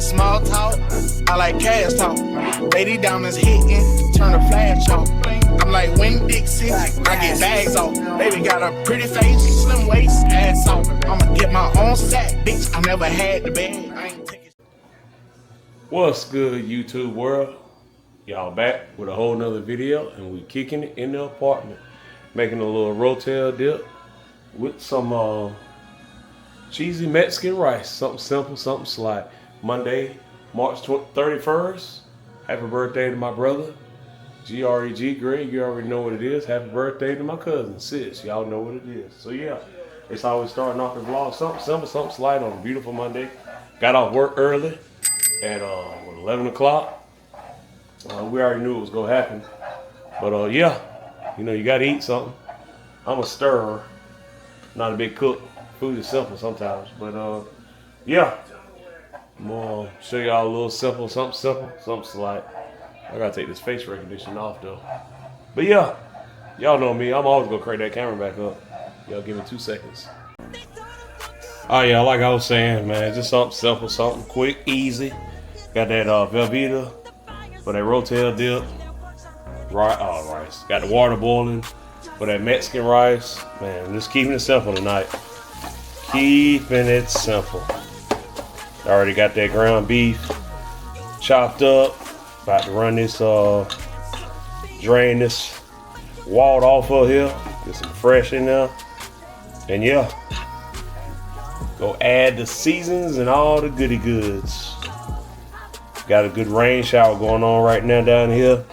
Small talk, I like cash talk. Lady diamonds hitting, turn the flash off. I'm like Win Dixie, I get bags off. Baby got a pretty face, slim waist, ass off. I'ma get my own sack, bitch. I never had the bag. I ain't taking. What's good, YouTube world? Y'all back with a whole nother video, and we kicking it in the apartment, making a little rotel dip with some cheesy Mexican rice. Something simple, something slight. Monday, March 31st. Happy birthday to my brother, G-R-E-G, Greg. You already know what it is. Happy birthday to my cousin, Sis. Y'all know what it is. So yeah, it's always starting off the vlog. Something simple, something slight on a beautiful Monday. Got off work early at 11 o'clock. We already knew it was going to happen. But yeah, you know, you got to eat something. I'm a stirrer, not a big cook. Food is simple sometimes. But yeah, I'm going to show y'all a little simple, something slight. I got to take this face recognition off though. But yeah, y'all know me. I'm always going to crank that camera back up. Y'all give me 2 seconds. Oh yeah, like I was saying, man, just something simple, something quick, easy. Got that Velveeta for that rotel dip. Rice. Got the water boiling for that Mexican rice. Man, just keeping it simple tonight. Keeping it simple. Already got that ground beef chopped up. About to run this, drain this water off of here. Get some fresh in there. And yeah, go add the seasons and all the goody goods. Got a good rain shower going on right now down here.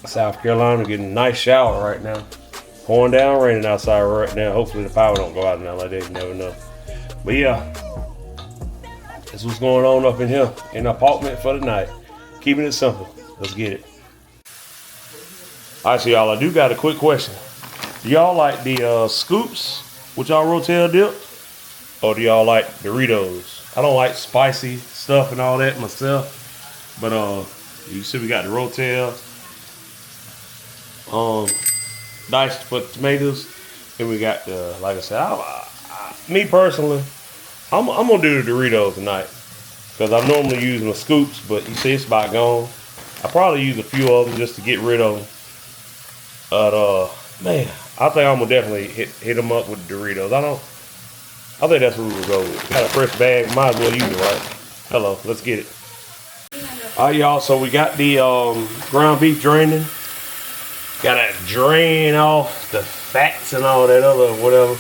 South Carolina getting a nice shower right now. Pouring down, raining outside right now. Hopefully the power don't go out now like that. You never know. But yeah, that's what's going on up in here in the apartment for the night. Keeping it simple. Let's get it. All right, so y'all, I do got a quick question. Do y'all like the scoops with y'all rotel dip? Or do y'all like Doritos? I don't like spicy stuff and all that myself. But you see we got the rotel. Diced for tomatoes. And we got the, like I said, me personally, I'm gonna do the Doritos tonight. Because I normally use my scoops, but you see it's about gone. I probably use a few of them just to get rid of them. But man, I think I'm gonna definitely hit them up with the Doritos. I think that's what we'll go with. Got a fresh bag, might as well use it, right? Hello, let's get it. All right, y'all, so we got the ground beef draining. Gotta drain off the fats and all that other whatever.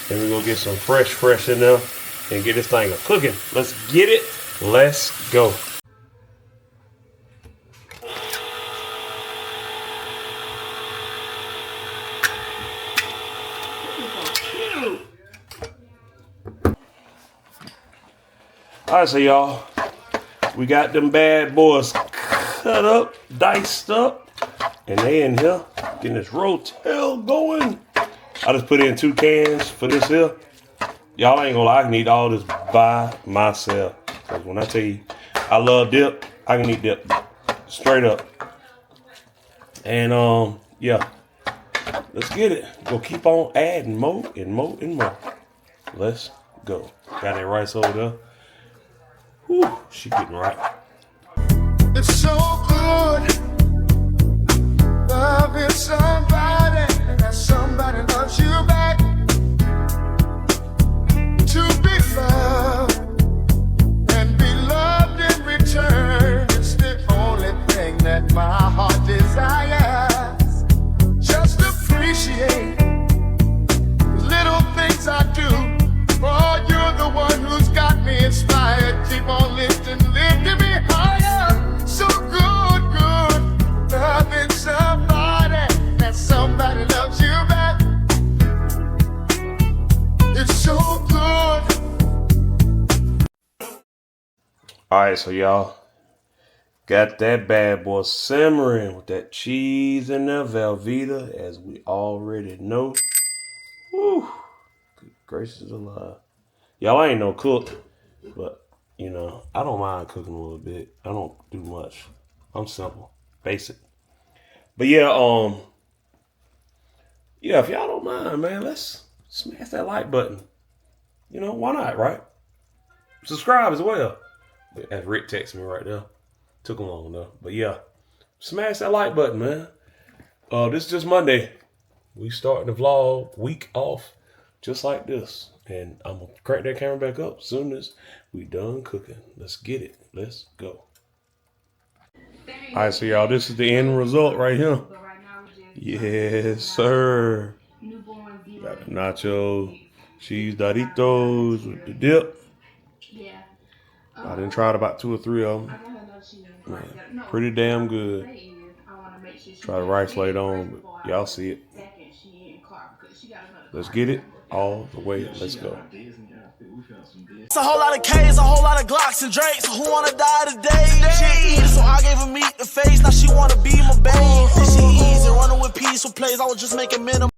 Then we're gonna get some fresh in there and get this thing cooking. Let's get it. Let's go. Alright, so y'all, we got them bad boys cut up, diced up, and they in here getting this rotel going. I just put in 2 cans for this here. Y'all ain't gonna lie, I can eat all this by myself. Cause when I tell you I love dip, I can eat dip straight up. And yeah, let's get it. Go keep on adding more and more and more. Let's go. Got that rice over there. Whew, she getting right. It's so good loving somebody, and that somebody loves you back. To be loved and be loved in return is the only thing that my heart desires. Just appreciate the little things I do. For you're the one who's got me inspired. Keep on lifting me higher. So good, loving somebody, that somebody loves you back. It's so good. Alright, so y'all got that bad boy simmering with that cheese and the Velveeta, as we already know. Whew. Good gracious alive. Y'all, I ain't no cook, but you know, I don't mind cooking a little bit. I don't do much. I'm simple, basic. But yeah, yeah, if y'all don't mind, man, let's smash that like button. You know, why not, right? Subscribe as well. As Rick texted me right there. Took him long enough. But yeah, smash that like button, man. This is just Monday. We starting the vlog week off just like this. And I'm going to crank that camera back up as soon as we done cooking. Let's get it. Let's go. All right, so y'all, this is the end result right here. Yes, sir. Got the nacho cheese Doritos with the dip. I done tried about 2 or 3 of them. Man, pretty damn good. Try the rice later on, but y'all see it. Let's get it all the way. Let's go. It's a whole lot of K's, a whole lot of Glocks and Drakes. Who wanna die today? She eat, so I gave her meat the face. Now she wanna be my babe. This shit easy, running with peaceful plays. I was just making minimum.